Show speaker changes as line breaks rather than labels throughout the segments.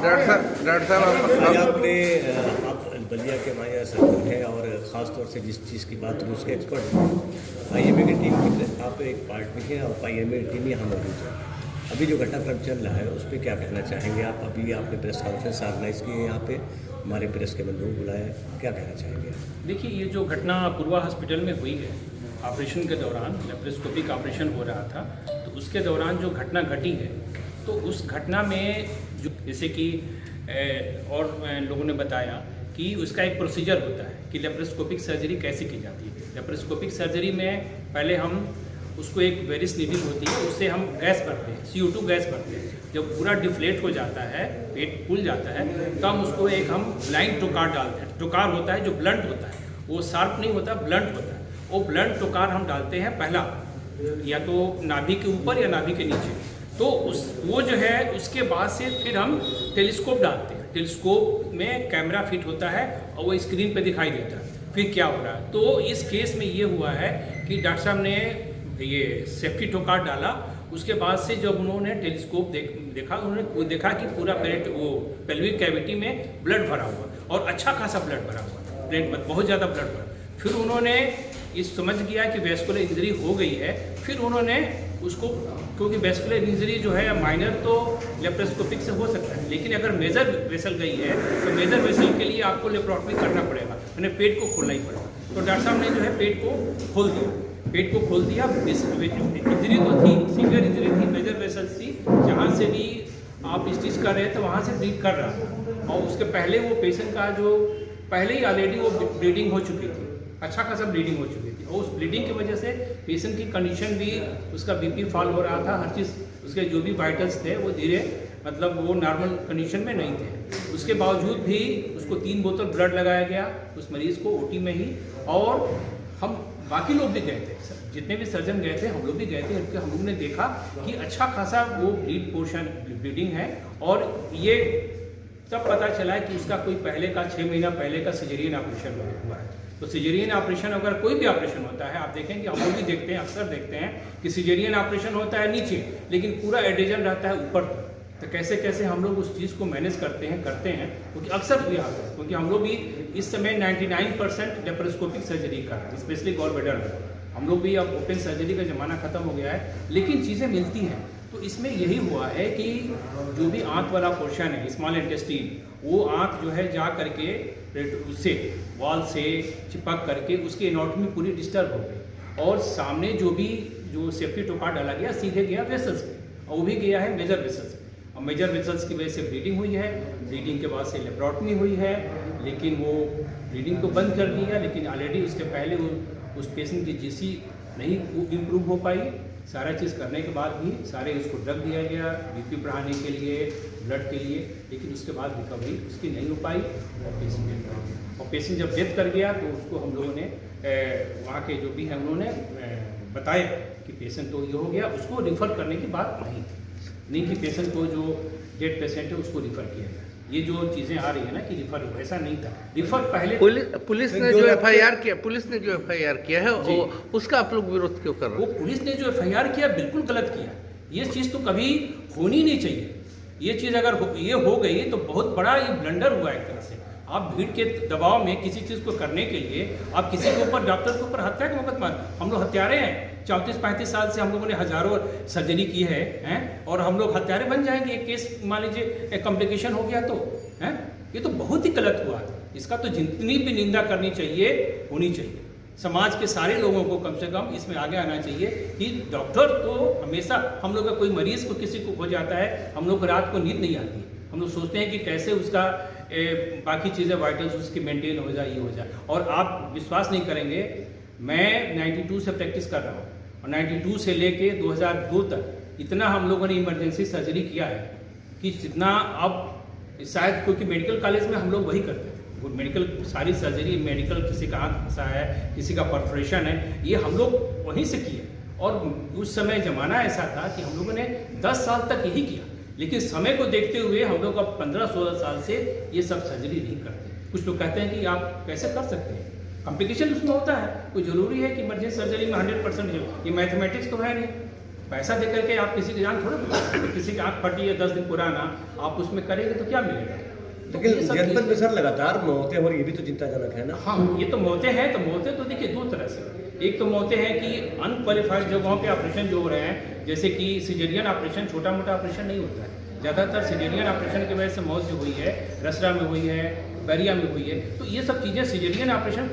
Doctor साहब
आप बलिया के माया सर्जन हैं और ख़ास तौर से जिस चीज़ की बात हुई उसके एक्सपर्ट हैं। आईएमए की टीम की आप एक पार्ट में हैं और आईएमए की टीम यहाँ मौजूद है। अभी जो घटनाक्रम चल रहा है उस पर क्या कहना चाहेंगे आप? अभी आपने प्रेस कॉन्फ्रेंस ऑर्गेनाइज की है, यहाँ पे हमारे प्रेस के बंधुओं को बुलाया है, क्या कहना चाहेंगे आप?
देखिए, ये जो घटना पूर्वा हॉस्पिटल में हुई है, ऑपरेशन के दौरान लेप्रोस्कोपिक ऑपरेशन हो रहा था, तो उसके दौरान जो घटना घटी है, तो उस घटना में जो जैसे कि और लोगों ने बताया कि उसका एक प्रोसीजर होता है कि लेप्रोस्कोपिक सर्जरी कैसे की जाती है। लेप्रोस्कोपिक सर्जरी में पहले हम उसको एक वेरिस नीडल होती है, उससे हम गैस भरते हैं, CO2 गैस भरते हैं। जब पूरा डिफ्लेट हो जाता है, पेट फूल जाता है, तो हम उसको एक ब्लाइंड टोकार डालते हैं। टोकार होता है जो ब्लंट होता है, वो शार्प नहीं होता, ब्लंट होता है। वो ब्लंट टोकार हम डालते हैं पहला, या तो नाभि के ऊपर या नाभि के नीचे। तो वो जो है उसके बाद से फिर हम टेलीस्कोप डालते हैं। टेलीस्कोप में कैमरा फिट होता है और वो स्क्रीन पे दिखाई देता है फिर क्या हो रहा है। तो इस केस में ये हुआ है कि डॉक्टर साहब ने ये सेफ्टी टोकार डाला। उसके बाद से जब उन्होंने टेलीस्कोप देखा, उन्होंने देखा कि पूरा पेट वो पेल्विक कैविटी में ब्लड भरा हुआ और अच्छा खासा ब्लड भरा हुआ, ब्लड बहुत ज़्यादा ब्लड भरा। फिर उन्होंने इस समझ गया कि वेस्कुलर इंजरी हो गई है। फिर उन्होंने उसको, क्योंकि वेस्कुलर इंजरी जो है माइनर तो लेप्रोस्कोपिक से हो सकता है, लेकिन अगर मेजर वेसल गई है तो मेजर वेसल के लिए आपको लेप्रोटमी करना पड़ेगा, यानी पेट को खोलना ही पड़ेगा। तो डॉक्टर साहब ने जो है पेट को खोल दिया। पेट को खोल दिया। इंजरी तो थी, सीवियर इंजरी थी, मेजर वेसल्स थी, जहाँ से भी आप स्टिच कर रहे थे वहाँ से ब्लीड कर रहा था। और उसके पहले वो पेशेंट का जो पहले ही ऑलरेडी वो ब्लीडिंग हो चुकी थी, अच्छा खासा ब्लीडिंग हो चुकी थी। और उस ब्लीडिंग की वजह से पेशेंट की कंडीशन भी, उसका BP फॉल हो रहा था, हर चीज़ उसके जो भी वाइटल्स थे वो धीरे वो नॉर्मल कंडीशन में नहीं थे। उसके बावजूद भी उसको 3 बोतल ब्लड लगाया गया उस मरीज़ को OT में ही। और हम बाकी लोग भी गए थे, जितने भी सर्जन गए थे हम लोग भी गए थे, क्योंकि हम लोग ने देखा कि अच्छा खासा वो ब्लीडिंग है। और ये तब पता चला कि उसका कोई पहले का 6 महीना पहले का सिजेरियन ऑपरेशन हुआ है। तो सिजेरियन ऑपरेशन, अगर कोई भी ऑपरेशन होता है, आप देखें कि हम लोग भी देखते हैं, अक्सर देखते हैं कि सिजेरियन ऑपरेशन होता है नीचे, लेकिन पूरा एडेजन रहता है ऊपर तक। तो कैसे कैसे हम लोग उस चीज़ को मैनेज करते हैं, क्योंकि अक्सर भी आता है, क्योंकि हम लोग भी इस समय 99% लेप्रोस्कोपिक सर्जरी कर रहे हैं, स्पेशली गॉलब्लैडर में। हम लोग भी अब ओपन सर्जरी का ज़माना ख़त्म हो गया है, लेकिन चीज़ें मिलती हैं। तो इसमें यही हुआ है कि जो भी आंत वाला पोर्शन है, स्मॉल इंटेस्टीन, वो आंत जो है जा करके उससे वॉल से चिपक करके उसकी एनाटॉमी पूरी डिस्टर्ब हो गई। और सामने जो सेफ्टी टोकार डाला गया सीधे गया वेसल्स पे, और वो भी गया है मेजर वेसल्स पे। और मेजर वेसल्स की वजह से ब्लीडिंग हुई है। ब्लीडिंग के बाद से लेप्रोटमी हुई है, लेकिन वो ब्लीडिंग को बंद कर दिया। लेकिन ऑलरेडी उसके पहले वो उस पेशेंट की GC नहीं इम्प्रूव हो पाई। सारा चीज़ करने के बाद भी सारे उसको ड्रग दिया गया BP बढ़ाने के लिए, ब्लड के लिए, लेकिन उसके बाद रिकवरी उसकी नहीं हो पाई और पेशेंट जब डेथ कर गया तो उसको हम लोगों ने वहाँ के जो भी हैं उन्होंने बताया कि पेशेंट तो ये हो गया। उसको रिफ़र करने की बात नहीं कि पेशेंट को जो डेड पेशेंट है उसको रिफ़र किया जाए। ये जो चीज़ें आ रही है ना कि रिफ़र, ऐसा नहीं था। रिफ़र पहले
पुलिस ने जो FIR किया है वो उसका आप लोग विरोध क्यों कर रहे हैं?
वो पुलिस ने जो FIR किया बिल्कुल गलत किया। ये चीज़ तो कभी होनी नहीं चाहिए। ये चीज़ अगर ये हो गई तो बहुत बड़ा ये ब्लंडर हुआ एक तरह से। आप भीड़ के दबाव में किसी चीज़ को करने के लिए आप किसी के ऊपर, डॉक्टर के ऊपर हत्या का मुकदमा, हम लोग हत्यारे हैं। 34-35 साल से हम लोगों ने हज़ारों सर्जरी की है और हम लोग हत्यारे बन जाएंगे। एक केस मान लीजिए कॉम्प्लिकेशन हो गया तो ये तो बहुत ही गलत हुआ। इसका तो जितनी भी निंदा करनी चाहिए होनी चाहिए। समाज के सारे लोगों को कम से कम इसमें आगे आना चाहिए कि डॉक्टर तो हमेशा, हम लोग का कोई मरीज़ को किसी को हो जाता है, हम लोग को रात को नींद नहीं आती। हम लोग सोचते हैं कि कैसे उसका बाकी चीज़ें वाइटल्स उसकी मेंटेन हो जाए, ये हो जाए। और आप विश्वास नहीं करेंगे, मैं 92 से प्रैक्टिस कर रहा हूँ और 92 से लेके 2002 तक इतना हम लोगों ने इमरजेंसी सर्जरी किया है कि जितना अब शायद, क्योंकि मेडिकल कॉलेज में हम लोग वही करते हैं। मेडिकल सारी सर्जरी, मेडिकल किसी का हाथ फंसा है, किसी का परफोरेशन है, ये हम लोग वहीं से किए। और उस समय ज़माना ऐसा था कि हम लोगों ने 10 साल तक यही किया, लेकिन समय को देखते हुए हम लोग अब 15-16 साल से ये सब सर्जरी नहीं करते। कुछ लोग कहते हैं कि आप कैसे कर सकते हैं, कॉम्प्लिकेशन उसमें होता है। कोई ज़रूरी है कि इमरजेंसी सर्जरी में 100% ये मैथमेटिक्स तो है नहीं। पैसा दे करके आप किसी की जान थोड़ा बचा सकते हैं। किसी की आँख फटी है 10 दिन पुराना, आप उसमें करेंगे तो क्या मिलेगा? तो ये
लेकिन
सब
जनपद में
चीज़ें-
सर लगातार मौतें हो रही, ये भी तो चिंताजनक है ना।
हाँ, ये तो मौतें हैं, तो मौतें तो देखिए दो तरह से। एक तो मौतें हैं कि अनक्वालिफाइड जगहों पे ऑपरेशन जो हो रहे हैं, जैसे कि सिजेरियन ऑपरेशन, छोटा मोटा ऑपरेशन नहीं होता है। ज़्यादातर सिजेरियन ऑपरेशन की वजह से मौत जो हुई है, रसरा में हुई है, बैरिया में हुई है। तो ये सब चीज़ें सिजेरियन ऑपरेशन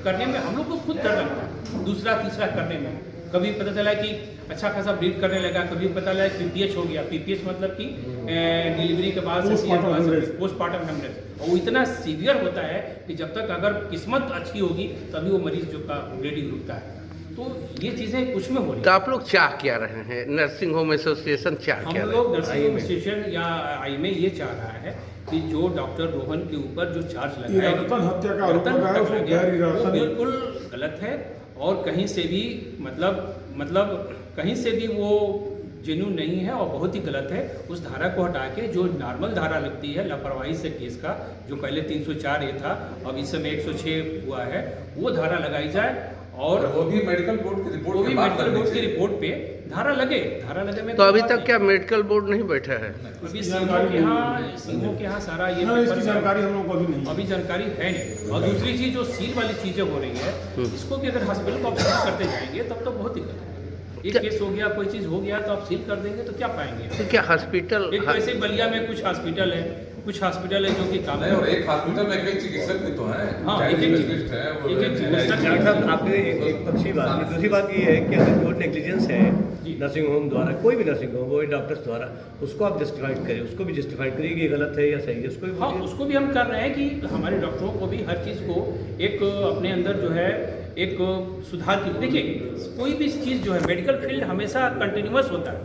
करने में हम लोग को खुद डर लगता है, दूसरा तीसरा करने में। कभी पता चला कि अच्छा खासा ब्लीड करने लगा, कभी पता लगा पीपीएच हो गया। पीपीएच मतलब कि डिलीवरी के बाद पोस्टमार्टम हेमरेज, और वो इतना सीवियर होता है कि जब तक अगर किस्मत अच्छी होगी तभी वो मरीज जो का ब्लीडिंग रुकता है। तो ये चीज़ें कुछ में हो रही
तो
है।
आप लोग चाह क्या रहे हैं, नर्सिंग होम एसोसिएशन चाह क्या
हम
रहे
लोग नर्सिंग एसोसिएशन या आई में ये चाह रहा है कि जो डॉक्टर रोहन के ऊपर जो चार्ज लगाया
इरादतन हत्या का आरोप लगाया है, उसको गैर
वो
इरादतन-
बिल्कुल गलत है। और कहीं से भी मतलब कहीं से भी वो जेन्युइन नहीं है और बहुत ही गलत है। उस धारा को हटा के जो नॉर्मल धारा लगती है लापरवाही से केस का, जो पहले 304 ये था, अब इस समय 106 हुआ है, वो धारा लगाई जाए। और
वो भी मेडिकल बोर्ड की रिपोर्ट
वो भी
के बाद
मेडिकल
करनी
बोर्ड की
चाहिए।
रिपोर्ट पे धारा लगे में
तो अभी
कोई बात
तक
नहीं।
क्या मेडिकल बोर्ड नहीं बैठा है?
अभी सीमों के यहाँ सारा ये
ना, इसकी
पेपर-
जानकारी हम लोग को अभी नहीं है।
अभी जानकारी है नहीं। और दूसरी चीज जो सील वाली चीजें हो रही है, इसको भी अगर हॉस्पिटल को आप सील करते जाएंगे तब तो बहुत दिक्कत है। एक
क्या-
केस हो गया, कोई चीज हो गया तो आप सील कर देंगे तो क्या पाएंगे?
तो क्या हॉस्पिटल
एक तो ऐसे बलिया में कुछ हॉस्पिटल है, कुछ हॉस्पिटल है जो कि काम
नहीं, और एक हॉस्पिटल में कई चिकित्सक भी तो हैं,
हाँ,
चाइल्ड
एक-एक
स्पेशलिस्ट है, वो
एक-एक चिकित्सक
डॉक्टर साहब, आपने एक पक्षी बात की। दूसरी बात ये है कि अगर जो नेग्लिजेंस है
जी।
नर्सिंग होम द्वारा, कोई भी नर्सिंग होम वो डॉक्टर्स द्वारा, उसको आप जस्टिफाइड करें, उसको भी जस्टिफाइड करिए कि ये गलत है या सही है, उसको भी
हाँ,
बोलिए।
उसको भी हम कर रहे हैं कि हमारे डॉक्टरों को भी हर चीज़ को एक अपने अंदर जो है एक सुधार की। देखिए, कोई भी चीज़ जो है मेडिकल फील्ड हमेशा कंटिन्यूअस होता है,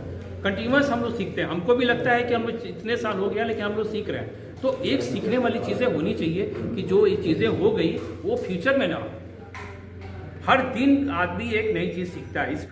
कंटिन्यूअस हम लोग सीखते हैं। हमको भी लगता है कि हम लोग इतने साल हो गया लेकिन हम लोग सीख रहे हैं। तो एक सीखने वाली चीज़ें होनी चाहिए कि जो ये चीज़ें हो गई वो फ्यूचर में ना हो। हर दिन आदमी एक नई चीज़ सीखता है। इस